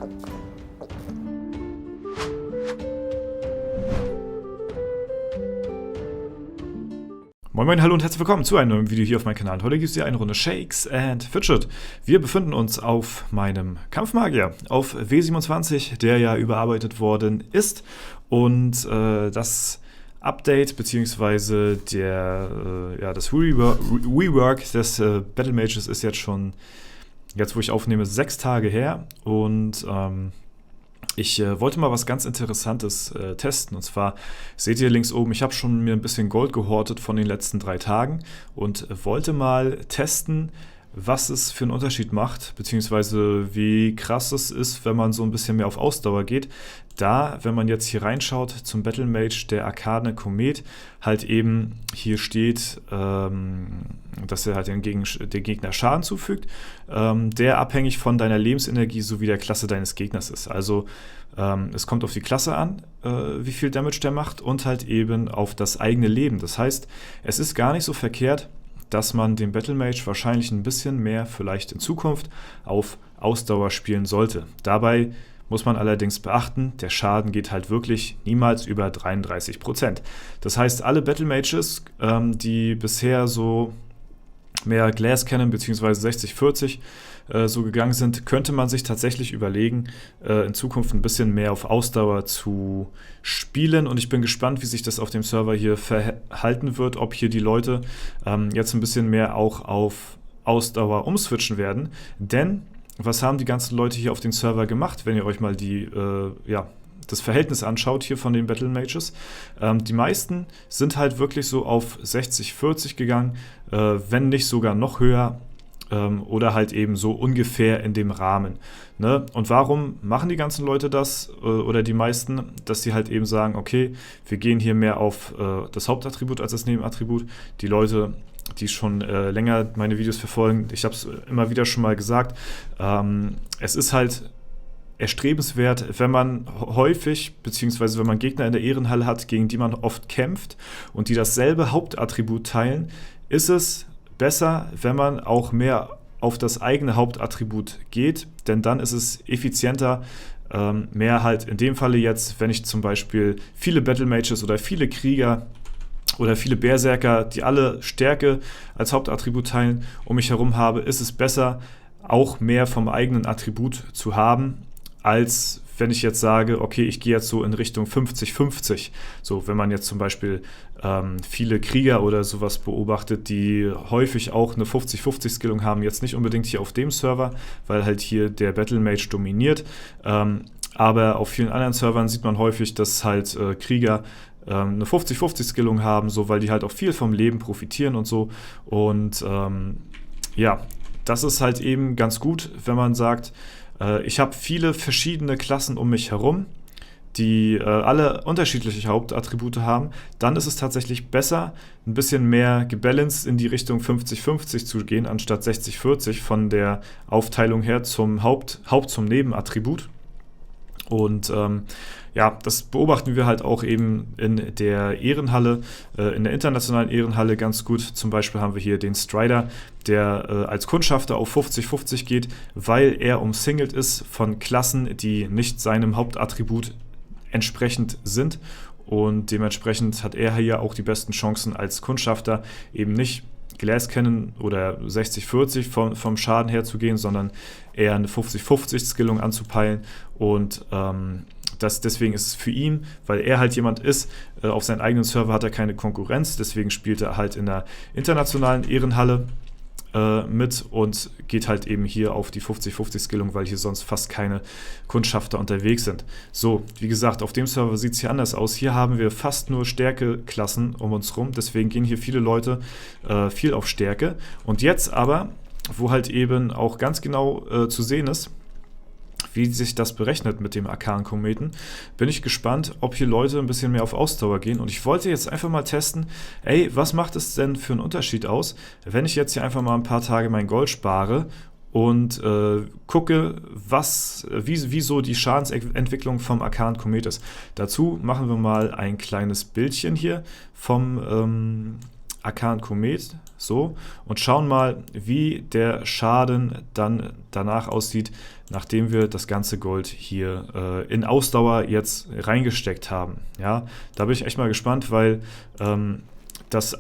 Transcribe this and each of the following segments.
Moin Moin, hallo und herzlich willkommen zu einem neuen Video hier auf meinem Kanal. Heute gibt es hier eine Runde Shakes and Fidget. Wir befinden uns auf meinem Kampfmagier, auf W27, der ja überarbeitet worden ist. Und das Update bzw. das Rework des Battle Mages ist jetzt schon, jetzt wo ich aufnehme, 6 Tage her. Und ich wollte mal was ganz Interessantes testen, und zwar seht ihr links oben, ich habe schon mir ein bisschen Gold gehortet von den letzten 3 Tagen und wollte mal testen, was es für einen Unterschied macht, beziehungsweise wie krass es ist, wenn man so ein bisschen mehr auf Ausdauer geht. Da, wenn man jetzt hier reinschaut zum Battle Mage, der Arkane Komet, halt eben hier steht, dass er halt den Gegner Schaden zufügt, der abhängig von deiner Lebensenergie sowie der Klasse deines Gegners ist. Also es kommt auf die Klasse an, wie viel Damage der macht, und halt eben auf das eigene Leben. Das heißt, es ist gar nicht so verkehrt, dass man den Battle Mage wahrscheinlich ein bisschen mehr vielleicht in Zukunft auf Ausdauer spielen sollte. Dabei muss man allerdings beachten, der Schaden geht halt wirklich niemals über 33%. Das heißt, alle Battle Mages, die bisher so mehr Glass Cannon bzw. 60-40 so gegangen sind, könnte man sich tatsächlich überlegen, in Zukunft ein bisschen mehr auf Ausdauer zu spielen. Und ich bin gespannt, wie sich das auf dem Server hier verhalten wird, ob hier die Leute jetzt ein bisschen mehr auch auf Ausdauer umswitchen werden. Denn was haben die ganzen Leute hier auf den Server gemacht, wenn ihr euch mal das Verhältnis anschaut hier von den Battle Mages? Die meisten sind halt wirklich so auf 60-40 gegangen, wenn nicht sogar noch höher, oder halt eben so ungefähr in dem Rahmen. Ne? Und warum machen die ganzen Leute das, oder die meisten, dass sie halt eben sagen, okay, wir gehen hier mehr auf das Hauptattribut als das Nebenattribut. Die Leute, die schon länger meine Videos verfolgen, ich habe es immer wieder schon mal gesagt, es ist halt erstrebenswert, wenn man häufig, beziehungsweise wenn man Gegner in der Ehrenhalle hat, gegen die man oft kämpft und die dasselbe Hauptattribut teilen, ist es besser, wenn man auch mehr auf das eigene Hauptattribut geht, denn dann ist es effizienter, mehr halt in dem Falle jetzt, wenn ich zum Beispiel viele Battle Mages oder viele Krieger oder viele Berserker, die alle Stärke als Hauptattribut teilen, um mich herum habe, ist es besser, auch mehr vom eigenen Attribut zu haben, als wenn ich jetzt sage, okay, ich gehe jetzt so in Richtung 50-50. So, wenn man jetzt zum Beispiel viele Krieger oder sowas beobachtet, die häufig auch eine 50-50-Skillung haben, jetzt nicht unbedingt hier auf dem Server, weil halt hier der Battle Mage dominiert, aber auf vielen anderen Servern sieht man häufig, dass halt Krieger eine 50-50-Skillung haben, so, weil die halt auch viel vom Leben profitieren und so. Und das ist halt eben ganz gut, wenn man sagt, ich habe viele verschiedene Klassen um mich herum, die alle unterschiedliche Hauptattribute haben, dann ist es tatsächlich besser, ein bisschen mehr gebalanced in die Richtung 50-50 zu gehen, anstatt 60-40 von der Aufteilung her zum zum Nebenattribut. Und das beobachten wir halt auch eben in der Ehrenhalle, in der internationalen Ehrenhalle ganz gut. Zum Beispiel haben wir hier den Strider, der als Kundschafter auf 50-50 geht, weil er umsingelt ist von Klassen, die nicht seinem Hauptattribut entsprechend sind. Und dementsprechend hat er hier auch die besten Chancen als Kundschafter, eben nicht Glass Cannon oder 60-40 vom Schaden her zu gehen, sondern eher eine 50-50-Skillung anzupeilen. Und deswegen ist es für ihn, weil er halt jemand ist, auf seinem eigenen Server hat er keine Konkurrenz, deswegen spielt er halt in der internationalen Ehrenhalle mit und geht halt eben hier auf die 50-50-Skillung, weil hier sonst fast keine Kundschafter unterwegs sind. So, wie gesagt, auf dem Server sieht es hier anders aus. Hier haben wir fast nur Stärkeklassen um uns rum, deswegen gehen hier viele Leute viel auf Stärke. Und jetzt aber, wo halt eben auch ganz genau zu sehen ist, wie sich das berechnet mit dem Arkan-Kometen, bin ich gespannt, ob hier Leute ein bisschen mehr auf Ausdauer gehen. Und ich wollte jetzt einfach mal testen, was macht es denn für einen Unterschied aus, wenn ich jetzt hier einfach mal ein paar Tage mein Gold spare und gucke, wieso die Schadensentwicklung vom Arkan-Komet ist. Dazu machen wir mal ein kleines Bildchen hier vom Arkan Komet. so, und schauen mal, wie der Schaden dann danach aussieht, nachdem wir das ganze Gold hier in Ausdauer jetzt reingesteckt haben. Ja, da bin ich echt mal gespannt, weil das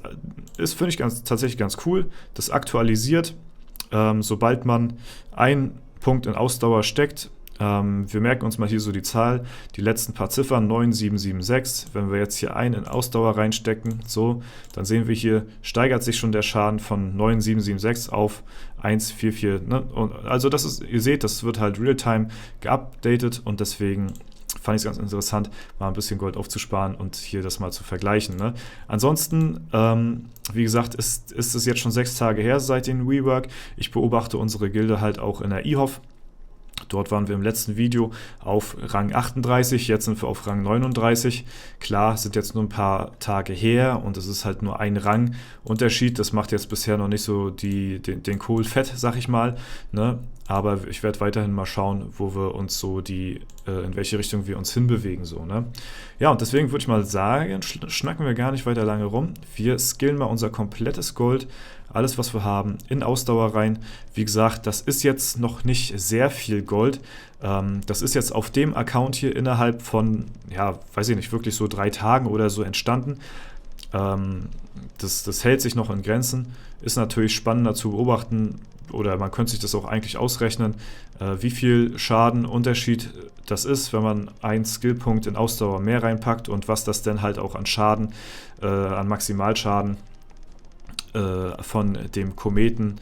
ist, finde ich, tatsächlich ganz cool. Das aktualisiert, sobald man einen Punkt in Ausdauer steckt. Wir merken uns mal hier so die Zahl, die letzten paar Ziffern, 9776. Wenn wir jetzt hier einen in Ausdauer reinstecken, so, dann sehen wir hier, steigert sich schon der Schaden von 9776 auf 144. Ne? Und also das ist, ihr seht, das wird halt real-time geupdatet und deswegen fand ich es ganz interessant, mal ein bisschen Gold aufzusparen und hier das mal zu vergleichen. Ne? Ansonsten, wie gesagt, ist es jetzt schon 6 Tage her seit dem Rework. Ich beobachte unsere Gilde halt auch in der IHOF. Dort waren wir im letzten Video auf Rang 38, jetzt sind wir auf Rang 39. Klar, sind jetzt nur ein paar Tage her und es ist halt nur ein Rangunterschied. Das macht jetzt bisher noch nicht so den Kohl fett, sag ich mal. Ne? Aber ich werde weiterhin mal schauen, wo wir uns so in welche Richtung wir uns hinbewegen. So, ne? Ja, und deswegen würde ich mal sagen, schnacken wir gar nicht weiter lange rum. Wir skillen mal unser komplettes Gold, alles, was wir haben, in Ausdauer rein. Wie gesagt, das ist jetzt noch nicht sehr viel Gold. Das ist jetzt auf dem Account hier innerhalb von, ja, weiß ich nicht, wirklich so 3 Tagen oder so entstanden. Das hält sich noch in Grenzen. Ist natürlich spannender zu beobachten, oder man könnte sich das auch eigentlich ausrechnen, wie viel Schadenunterschied das ist, wenn man einen Skillpunkt in Ausdauer mehr reinpackt und was das denn halt auch an Schaden, an Maximalschaden von dem Kometen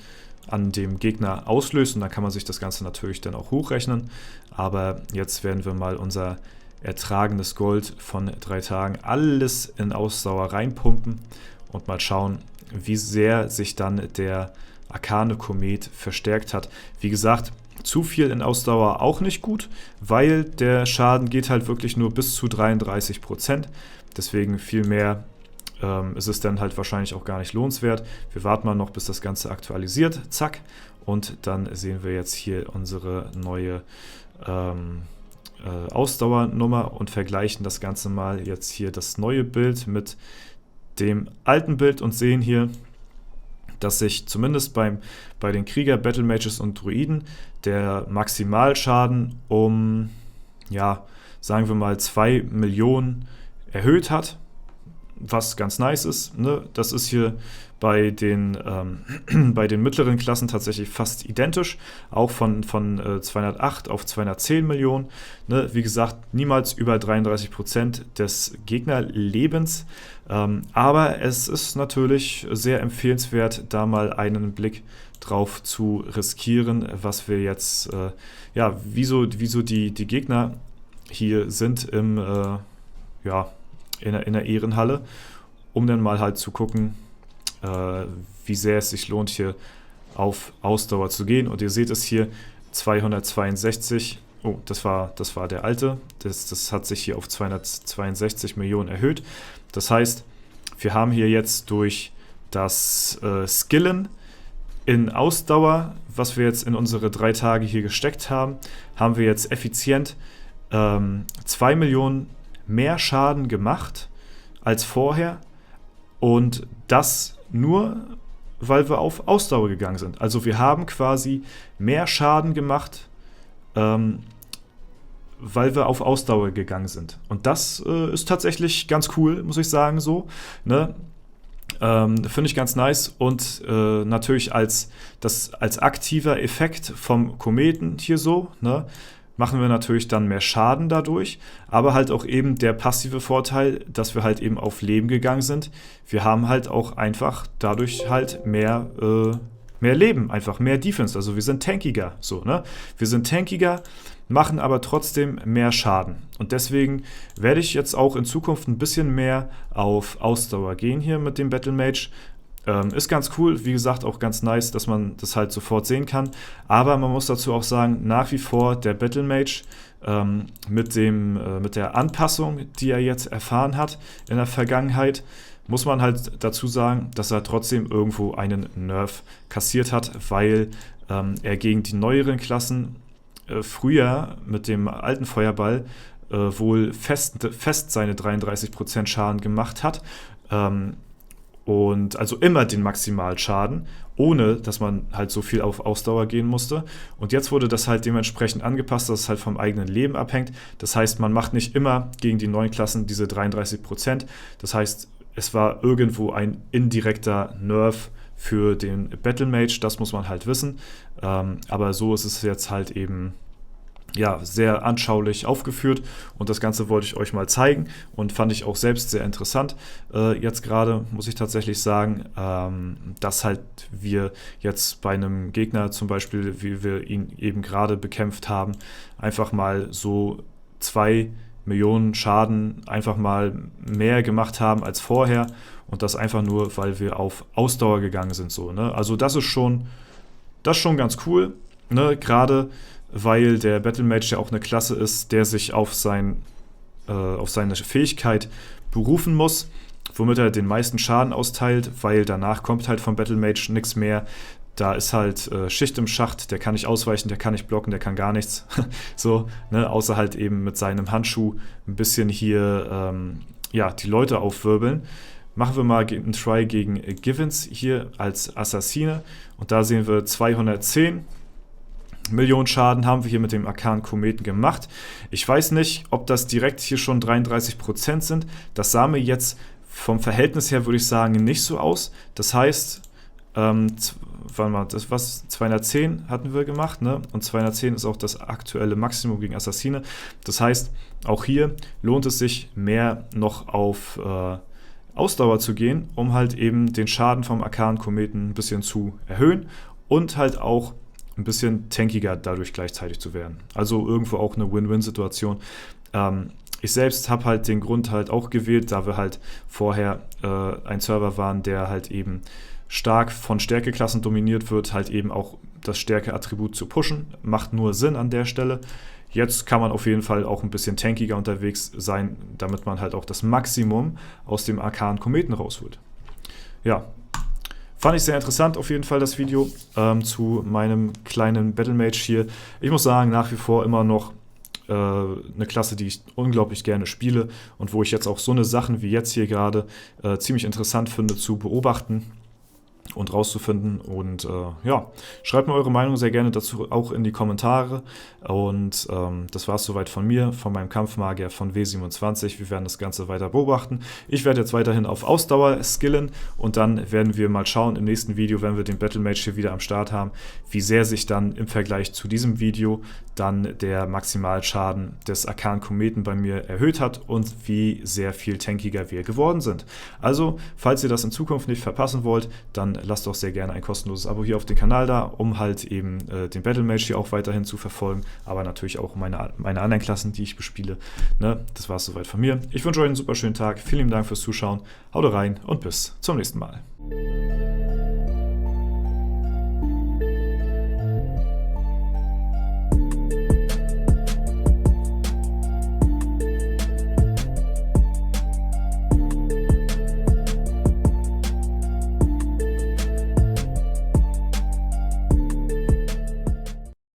an dem Gegner auslöst. Und dann kann man sich das Ganze natürlich dann auch hochrechnen. Aber jetzt werden wir mal unser ertragenes Gold von 3 Tagen alles in Ausdauer reinpumpen und mal schauen, wie sehr sich dann der Arkane Komet verstärkt hat. Wie gesagt, zu viel in Ausdauer auch nicht gut, weil der Schaden geht halt wirklich nur bis zu 33%. Deswegen viel mehr ist es dann halt wahrscheinlich auch gar nicht lohnenswert. Wir warten mal noch, bis das Ganze aktualisiert. Zack. Und dann sehen wir jetzt hier unsere neue Ausdauernummer und vergleichen das Ganze mal jetzt hier das neue Bild mit dem alten Bild und sehen hier, dass sich zumindest bei den Krieger, Battle Mages und Druiden der Maximalschaden um, ja, sagen wir mal 2 Millionen erhöht hat, was ganz nice ist. Ne? Das ist hier bei den mittleren Klassen tatsächlich fast identisch, auch von 208 auf 210 Millionen. Ne? Wie gesagt, niemals über 33% des Gegnerlebens, aber es ist natürlich sehr empfehlenswert, da mal einen Blick drauf zu riskieren, was wir jetzt, wieso die Gegner hier sind in der Ehrenhalle, um dann mal halt zu gucken, wie sehr es sich lohnt, hier auf Ausdauer zu gehen. Und ihr seht es hier, 262, oh, das war der alte, das hat sich hier auf 262 Millionen erhöht. Das heißt, wir haben hier jetzt durch das Skillen in Ausdauer, was wir jetzt in unsere 3 Tage hier gesteckt haben, haben wir jetzt effizient 2 Millionen mehr Schaden gemacht als vorher, und das nur, weil wir auf Ausdauer gegangen sind. Also wir haben quasi mehr Schaden gemacht, weil wir auf Ausdauer gegangen sind. Und das ist tatsächlich ganz cool, muss ich sagen, so. Ne? Finde ich ganz nice und natürlich als aktiver Effekt vom Kometen hier so, ne? Machen wir natürlich dann mehr Schaden dadurch, aber halt auch eben der passive Vorteil, dass wir halt eben auf Leben gegangen sind. Wir haben halt auch einfach dadurch halt mehr Leben, einfach mehr Defense, also wir sind tankiger, so, ne? Wir sind tankiger, machen aber trotzdem mehr Schaden. Und deswegen werde ich jetzt auch in Zukunft ein bisschen mehr auf Ausdauer gehen hier mit dem Battle Mage. Ist ganz cool, wie gesagt, auch ganz nice, dass man das halt sofort sehen kann. Aber man muss dazu auch sagen, nach wie vor der Battle Mage mit der Anpassung, die er jetzt erfahren hat in der Vergangenheit, muss man halt dazu sagen, dass er trotzdem irgendwo einen Nerf kassiert hat, weil er gegen die neueren Klassen früher mit dem alten Feuerball wohl fest seine 33% Schaden gemacht hat. Und also immer den Maximalschaden, ohne dass man halt so viel auf Ausdauer gehen musste. Und jetzt wurde das halt dementsprechend angepasst, dass es halt vom eigenen Leben abhängt. Das heißt, man macht nicht immer gegen die neuen Klassen diese 33%. Das heißt, es war irgendwo ein indirekter Nerf für den Battle Mage, das muss man halt wissen. Aber so ist es jetzt halt eben ja, sehr anschaulich aufgeführt und das Ganze wollte ich euch mal zeigen und fand ich auch selbst sehr interessant. Jetzt gerade muss ich tatsächlich sagen, dass halt wir jetzt bei einem Gegner zum Beispiel, wie wir ihn eben gerade bekämpft haben, einfach mal so 2 Millionen Schaden einfach mal mehr gemacht haben als vorher und das einfach nur, weil wir auf Ausdauer gegangen sind. So, ne? Also das ist schon ganz cool, ne? Gerade weil der Battle Mage ja auch eine Klasse ist, der sich auf seine Fähigkeit berufen muss, womit er den meisten Schaden austeilt, weil danach kommt halt vom Battle Mage nichts mehr. Da ist halt Schicht im Schacht, der kann nicht ausweichen, der kann nicht blocken, der kann gar nichts. So, ne? Außer halt eben mit seinem Handschuh ein bisschen hier die Leute aufwirbeln. Machen wir mal einen Try gegen Givens hier als Assassine und da sehen wir 210 Millionen Schaden haben wir hier mit dem Arkanen Kometen gemacht. Ich weiß nicht, ob das direkt hier schon 33% sind. Das sah mir jetzt vom Verhältnis her, würde ich sagen, nicht so aus. Das heißt, warte mal, das was 210 hatten wir gemacht, ne? Und 210 ist auch das aktuelle Maximum gegen Assassine. Das heißt, auch hier lohnt es sich mehr noch auf Ausdauer zu gehen, um halt eben den Schaden vom Arkanen Kometen ein bisschen zu erhöhen und halt auch ein bisschen tankiger dadurch gleichzeitig zu werden. Also irgendwo auch eine Win-Win-Situation. Ich selbst habe halt den Grund halt auch gewählt, da wir halt vorher ein Server waren, der halt eben stark von Stärkeklassen dominiert wird, halt eben auch das Stärke-Attribut zu pushen. Macht nur Sinn an der Stelle. Jetzt kann man auf jeden Fall auch ein bisschen tankiger unterwegs sein, damit man halt auch das Maximum aus dem Arkanen Kometen rausholt. Ja, fand ich sehr interessant auf jeden Fall das Video zu meinem kleinen Battle Mage hier. Ich muss sagen, nach wie vor immer noch eine Klasse, die ich unglaublich gerne spiele und wo ich jetzt auch so eine Sachen wie jetzt hier gerade ziemlich interessant finde zu beobachten und rauszufinden. Und schreibt mir eure Meinung sehr gerne dazu auch in die Kommentare. Und das war es soweit von mir, von meinem Kampfmagier von W27. Wir werden das Ganze weiter beobachten. Ich werde jetzt weiterhin auf Ausdauer skillen und dann werden wir mal schauen im nächsten Video, wenn wir den Battle Mage hier wieder am Start haben, wie sehr sich dann im Vergleich zu diesem Video dann der Maximalschaden des Arkanen Kometen bei mir erhöht hat und wie sehr viel tankiger wir geworden sind. Also, falls ihr das in Zukunft nicht verpassen wollt, dann lasst doch sehr gerne ein kostenloses Abo hier auf den Kanal da, um halt eben den Battle Mage hier auch weiterhin zu verfolgen, aber natürlich auch meine anderen Klassen, die ich bespiele. Ne? Das war es soweit von mir. Ich wünsche euch einen super schönen Tag. Vielen lieben Dank fürs Zuschauen. Haut rein und bis zum nächsten Mal.